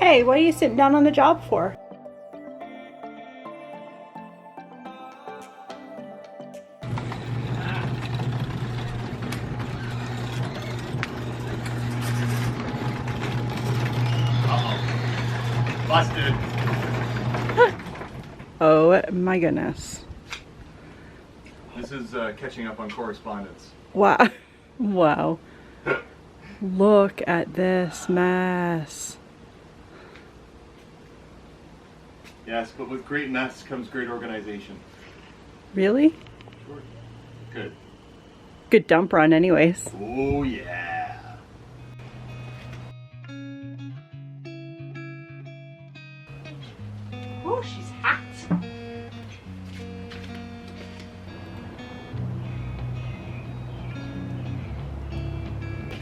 Hey, what are you sitting down on the job for? Uh-oh. Busted. Oh my goodness. This is catching up on correspondence. Wow. Wow. Look at this mess. Yes, but with great mess comes great organization. Really? Sure. Good. Good dump run anyways. Oh yeah. Oh, she's hot.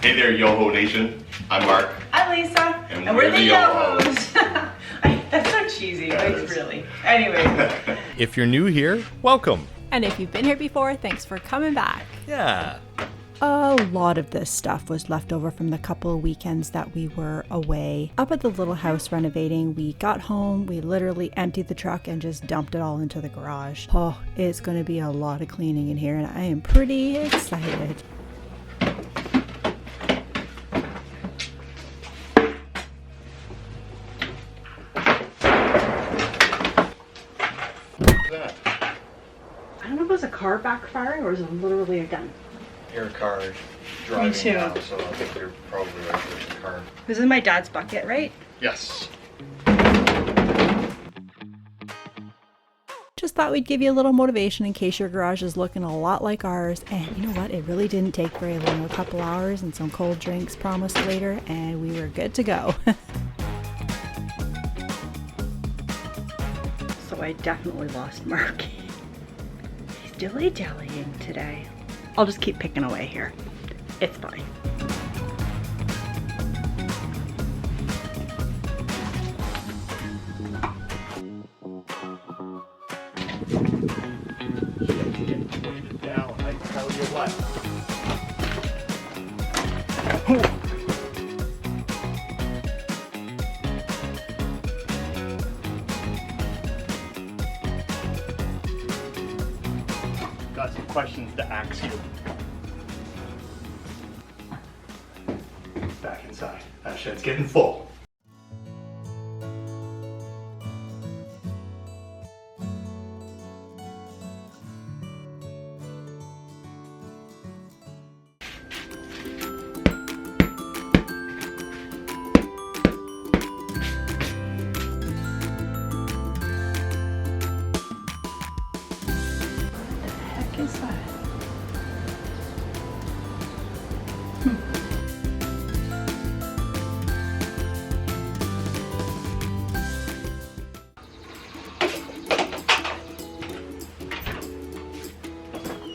Hey there, Yoho Nation. I'm Mark. I'm Lisa. And we're the Yohos. That's so cheesy, like really. Anyway. If you're new here, welcome. And if you've been here before, thanks for coming back. Yeah. A lot of this stuff was left over from the couple of weekends that we were away. Up at the little house renovating, we got home, we literally emptied the truck and just dumped it all into the garage. Oh, it's going to be a lot of cleaning in here and I am pretty excited. I don't know if it was a car backfiring or was it literally a gun? Your car is driving Me too. now, so I think you're probably right with the car. This is my dad's bucket, right? Yes. Just thought we'd give you a little motivation in case your garage is looking a lot like ours. And you know what? It really didn't take very long. A couple hours and some cold drinks promised later, and we were good to go. So I definitely lost Mark. He's dilly-dallying today. I'll just keep picking away here. It's fine. Down, I tell you what. Got some questions to ask you. Back inside. That shed's getting full. Heck is that?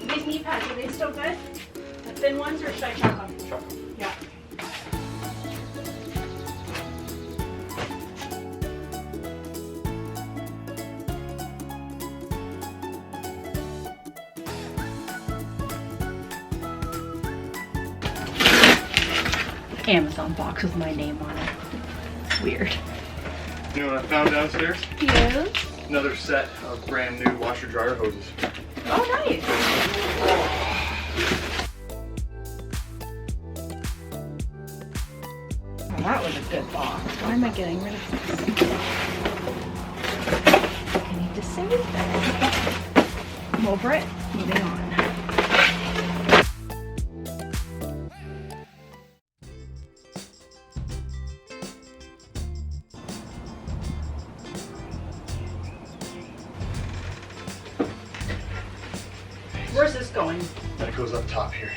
These knee pads, are they still good? The thin ones, or should I chop them? Chop 'em. Yeah. Amazon box with my name on it. It's weird. You know what I found downstairs? Yes. Another set of brand new washer dryer hoses. Oh, nice. Well, that was a good box. Why am I getting rid of this? I need to save this. I'm over it. Moving on. Where's this going? That goes up top here.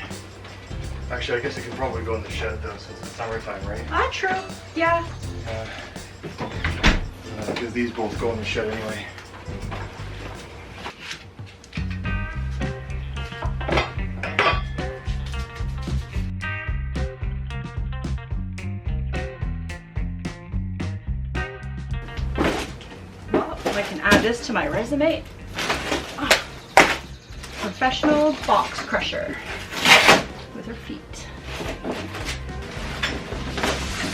Actually, I guess it could probably go in the shed though, since it's summertime, right? Ah, true. Yeah. Because these both go in the shed anyway. Well, I can add this to my resume. Ah, professional box crusher with her feet.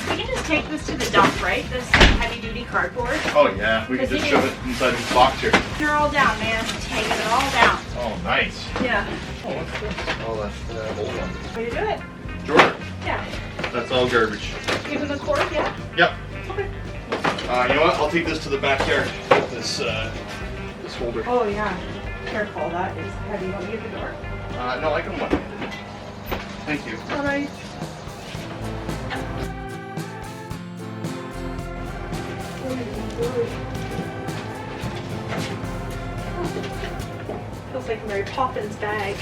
We can just take this to the dump, right? This heavy duty cardboard. Oh yeah, we can just shove it inside this box here. They're all down, man. Taking it all down. Oh, nice. Yeah. Oh, what's this? Oh, that's the old one. Way to do it. Sure. Yeah. That's all garbage. Give him the cord, yeah? Yep. Okay. You know what? I'll take this to the backyard. This holder. Oh yeah. Careful, that is heavy. Let me get the door. No, I can one. Thank you. All right. Feels like Mary Poppins bag.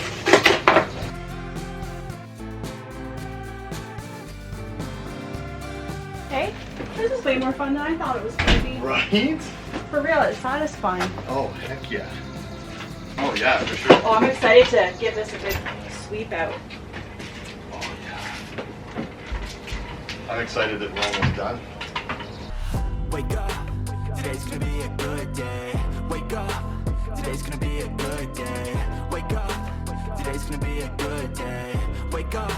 Hey, this is way more fun than I thought it was going to be. Right? For real, it's satisfying. Oh, heck yeah. Oh, yeah, for sure. Oh, I'm excited to give this a good sweep out. Oh, yeah. I'm excited that we're almost done. Wake up, today's gonna be a good day. Wake up, today's gonna be a good day. Wake up, today's gonna be a good day. Wake up,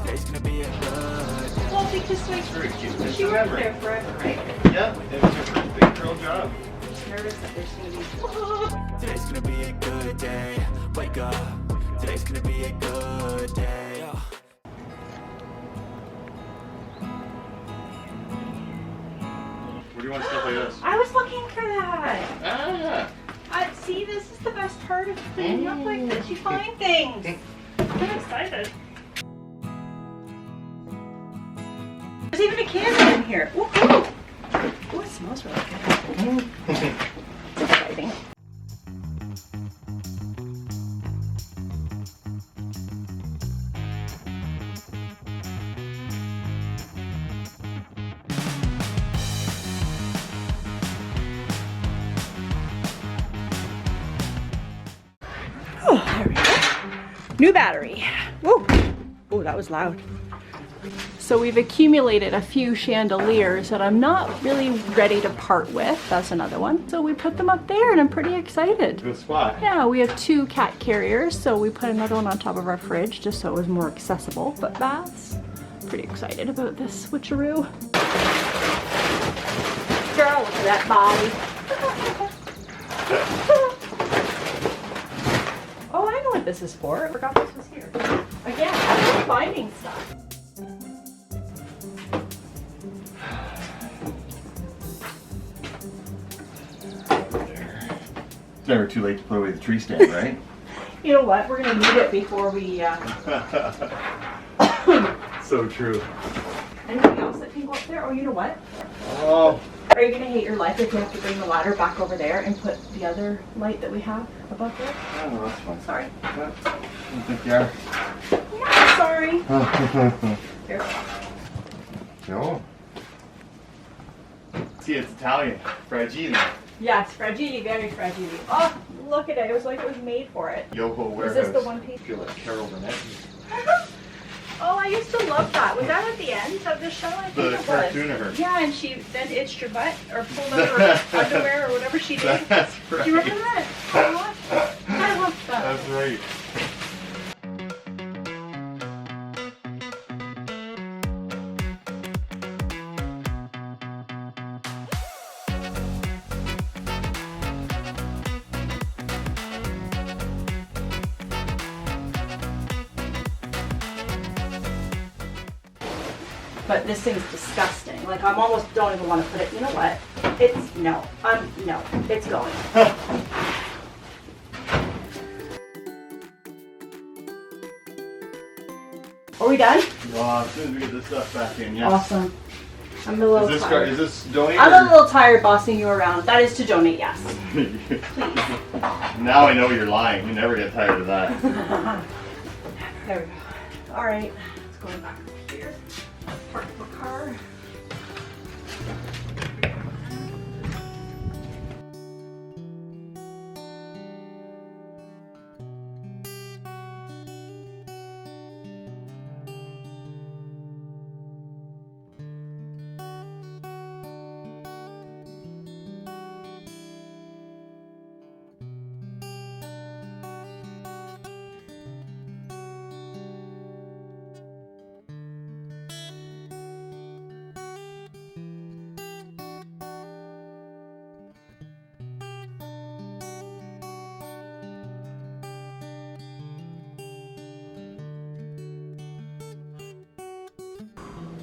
today's gonna be a good day. Well, because like, Very cute. she worked there forever, right? Yeah, it was her first big girl job. I'm nervous that there's going to be... Today's gonna be a good day. Wake up, today's gonna be a good day. Where do you want stuff like this? I was looking for that. Ah! See, this is the best part of cleaning up like this. You find things. I'm excited. There's even a candle in here. Ooh, ooh. Ooh, it smells really good. It's exciting. Oh, there we go. New battery. Whoa. Oh, that was loud. So we've accumulated a few chandeliers that I'm not really ready to part with. That's another one. So we put them up there and I'm pretty excited. Good spot. Yeah, we have 2 cat carriers, so we put another one on top of our fridge just so it was more accessible. But that's pretty excited about this switcheroo. Girl, look at that body. Oh, I know what this is for. I forgot this was here. Again, I'm finding stuff. It's never too late to put away the tree stand, right? You know what? We're gonna need it before we. So true. Anything else that can go up there? Oh, you know what? Oh. Are you gonna hate your life if you have to bring the ladder back over there and put the other light that we have above there? Oh, no, that's fine. Sorry. I don't think you are. Yeah, sorry. Here. No. See, it's Italian. Fragile. Yes, fragile, very fragile. Oh, look at it. It was like it was made for it. Yoho Warehouse. Is this the one piece? I feel like Carol Burnett. Oh, I used to love that. Was that at the end of the show? I think The it was. cartoon of her. Yeah, and she then itched her butt or pulled up her underwear or whatever she did. That's right. Do you remember that? Oh, I love that. That's right. But this thing's disgusting. Like, I'm almost don't even want to put it. You know what? It's no. No. It's going. Are we done? Well, as soon as we get this stuff back in, yes. Awesome. I'm a little tired. Is this donate? I'm a little tired bossing you around. That is to donate, yes. Now I know you're lying. You never get tired of that. There we go. All right. Let's go back over here. Park the car.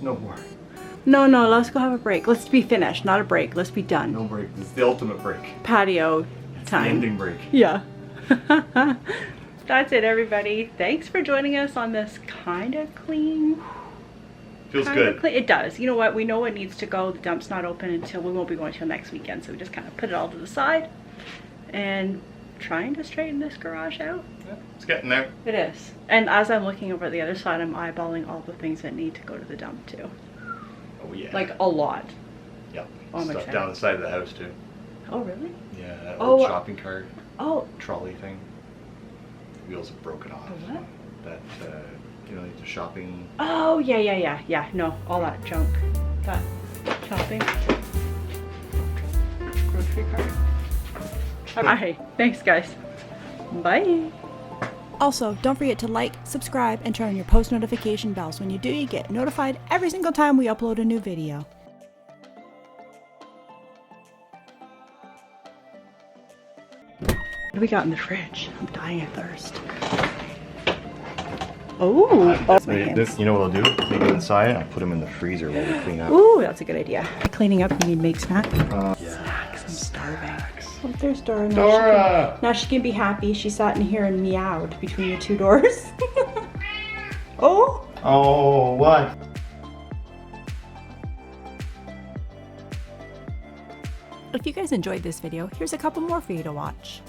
No more. No, let's go have a break. Let's be finished, not a break. Let's be done. No break. It's the ultimate break. Patio time. The ending break. Yeah. That's it, everybody. Thanks for joining us on this kind of clean. Feels good. It does. You know what? We know it needs to go. The dump's not open until, we won't be going till next weekend. So we just kind of put it all to the side and trying to straighten this garage out. Yeah, it's getting there. It is. And as I'm looking over at the other side, I'm eyeballing all the things that need to go to the dump too. Oh yeah. Like a lot. Yep. Oh, I'm Stuff excited. down the side of the house too. Oh, really? Yeah, that Oh, old shopping cart Oh, trolley thing. The wheels have broken off. The what? That you know, the shopping. oh, yeah. No, all that junk. That shopping. Grocery cart. Alright, thanks guys. Bye. Also, don't forget to like, subscribe, and turn on your post notification bells. When you do, you get notified every single time we upload a new video. What do we got in the fridge? I'm dying of thirst. Oh, my hands. You know what I'll do? Take them inside and I'll put them in the freezer while we clean up. Ooh, that's a good idea. Cleaning up, you need to make snacks. Yeah. I'm starving. Oh, there's Dora. Dora! Now she can be happy. She sat in here and meowed between the two doors. Oh! Oh, what? If you guys enjoyed this video, here's a couple more for you to watch.